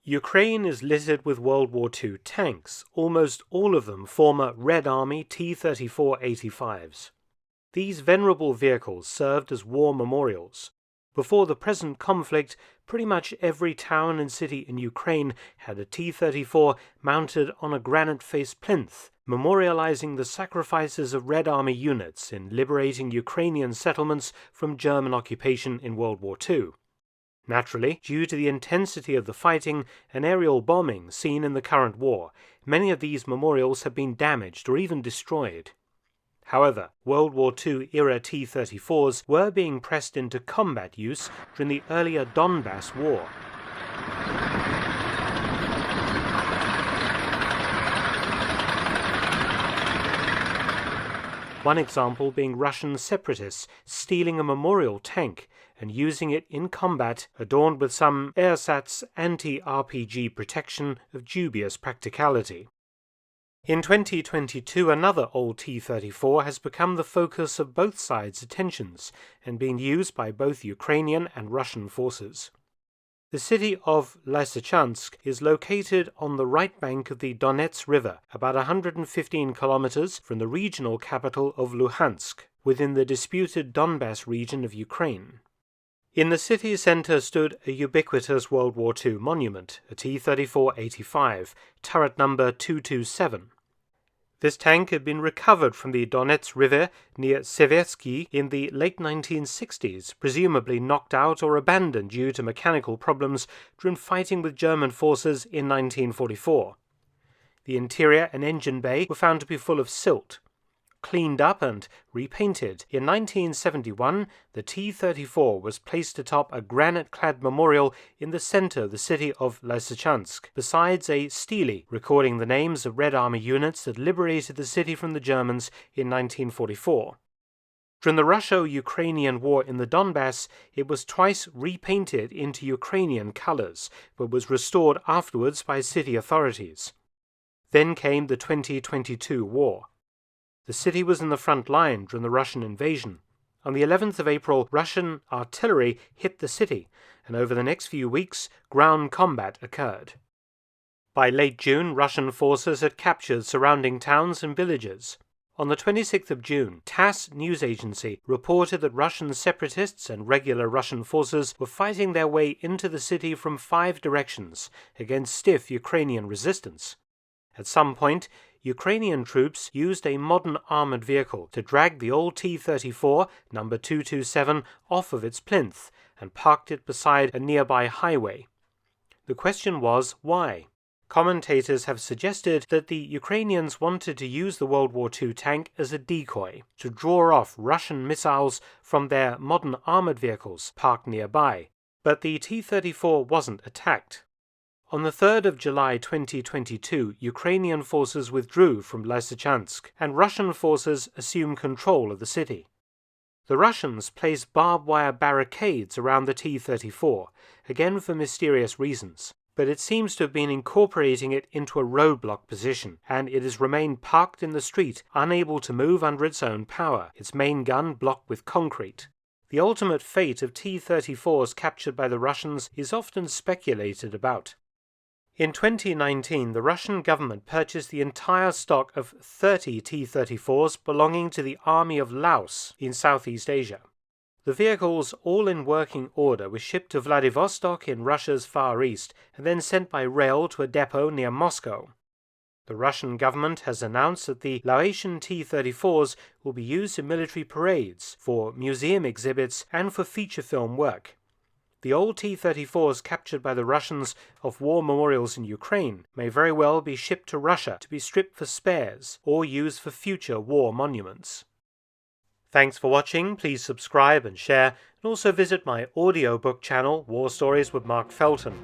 Ukraine is littered with World War II tanks, almost all of them former Red Army T-34 85s. These venerable vehicles served as war memorials. Before the present conflict, pretty much every town and city in Ukraine had a T-34 mounted on a granite-faced plinth, memorializing the sacrifices of Red Army units in liberating Ukrainian settlements from German occupation in World War II. Naturally, due to the intensity of the fighting and aerial bombing seen in the current war, many of these memorials have been damaged or even destroyed. However, World War II-era T-34s were being pressed into combat use during the earlier Donbass War. One example being Russian separatists stealing a memorial tank and using it in combat, adorned with some ersatz anti-RPG protection of dubious practicality. In 2022, another old T-34 has become the focus of both sides' attentions and being used by both Ukrainian and Russian forces. The city of Lysychansk is located on the right bank of the Donets River, about 115 kilometers from the regional capital of Luhansk, within the disputed Donbass region of Ukraine. In the city centre stood a ubiquitous World War II monument, a T-34 85, turret number 227. This tank had been recovered from the Donets River near Seversky in the late 1960s, presumably knocked out or abandoned due to mechanical problems during fighting with German forces in 1944. The interior and engine bay were found to be full of silt. Cleaned up and repainted, in 1971 the T-34 was placed atop a granite-clad memorial in the center of the city of Lysychansk, besides a stele recording the names of Red Army units that liberated the city from the Germans in 1944. During the Russo-Ukrainian War in the Donbass, it was twice repainted into Ukrainian colors, but was restored afterwards by city authorities. Then came the 2022 war. The city was in the front line during the Russian invasion. On the 11th of April, Russian artillery hit the city, and over the next few weeks, ground combat occurred. By late June, Russian forces had captured surrounding towns and villages. On the 26th of June, TASS news agency reported that Russian separatists and regular Russian forces were fighting their way into the city from 5 directions against stiff Ukrainian resistance. At some point, Ukrainian troops used a modern armoured vehicle to drag the old T-34, number 227, off of its plinth and parked it beside a nearby highway. The question was, why? Commentators have suggested that the Ukrainians wanted to use the World War II tank as a decoy, to draw off Russian missiles from their modern armoured vehicles parked nearby. But the T-34 wasn't attacked. On the 3rd of July 2022, Ukrainian forces withdrew from Lysychansk, and Russian forces assumed control of the city. The Russians placed barbed wire barricades around the T-34, again for mysterious reasons, but it seems to have been incorporating it into a roadblock position, and it has remained parked in the street, unable to move under its own power, its main gun blocked with concrete. The ultimate fate of T-34s captured by the Russians is often speculated about. In 2019, the Russian government purchased the entire stock of 30 T-34s belonging to the Army of Laos in Southeast Asia. The vehicles, all in working order, were shipped to Vladivostok in Russia's Far East and then sent by rail to a depot near Moscow. The Russian government has announced that the Laotian T-34s will be used in military parades, for museum exhibits, and for feature film work. The old T-34s captured by the Russians of war memorials in Ukraine may very well be shipped to Russia to be stripped for spares or used for future war monuments. Thanks for watching. Please subscribe and share, and also visit my audiobook channel, War Stories with Mark Felton.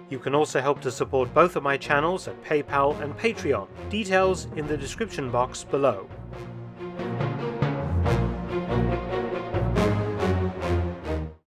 You can also help to support both of my channels at PayPal and Patreon. Details in the description box below.